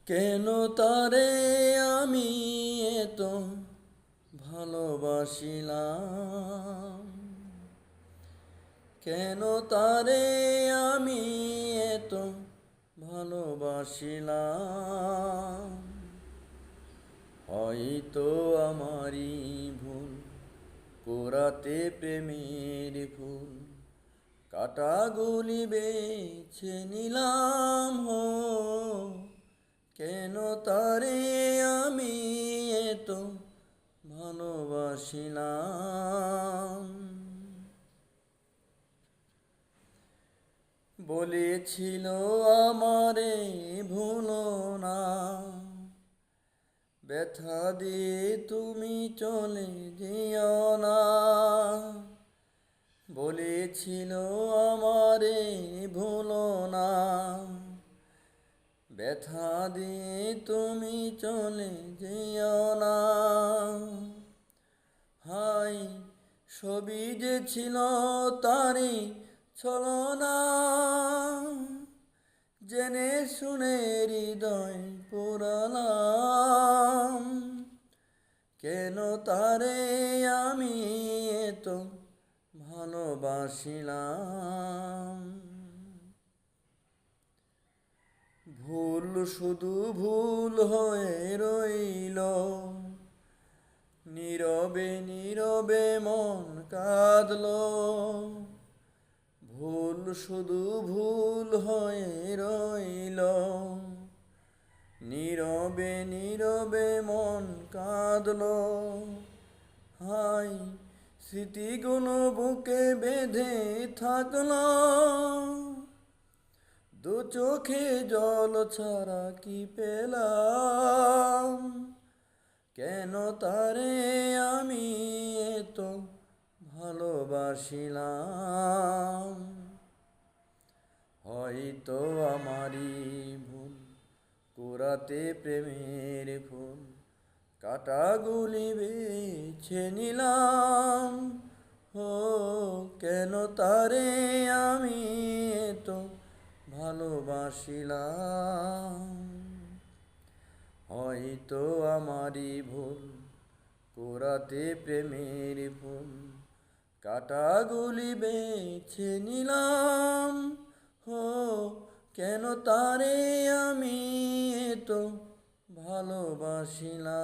কেন তারে আমি এত ভালোবাসিলাম, কেন তারে আমি এত ভালোবাসিলাম। হয়তো আমারই ভুল, পোড়াতে প্রেমের ফুল, কাটাগুলি বেছে নিলাম হো। কেন তারে আমি এত ভালোবাসিলাম। বলেছিল আমারে ভুলো না, ব্যথা দিয়ে তুমি চলে যেও না। বলেছিল আমারে ভুলো না, ব্যথা দিয়ে তুমি চলে যেও না। হাই সবই যে ছিল তারি ছলনা, জেনে শুনে হৃদয় পোড়ালাম। কেন তারে আমি এত ভালোবাসিলাম। ভুল শুধু ভুল হয়ে রইল, নীরবে নীরবে মন কাঁদলো। ভুল শুধু ভুল হয়ে রইল, নীরবে নীরবে মন কাঁদলো। হাই স্মৃতিগুলো বুকে বেঁধে থাকলো, দু চোখে জল ছাড়া কি পেলাম। কেন তারে আমি এত ভালোবাসিলাম। হয়তো আমারই ভুল, কুড়াতে প্রেমের ফুল, কাটাগুলি বেছে নিলাম। ও কেন তারে আমি এত ভালোবাসিলাম। হয়তো আমারই ভুল, কুড়াতে প্রেমের ফুল, কাটাগুলি বেছে নিলাম। হো কেন তারে আমি এত ভালোবাসিলাম।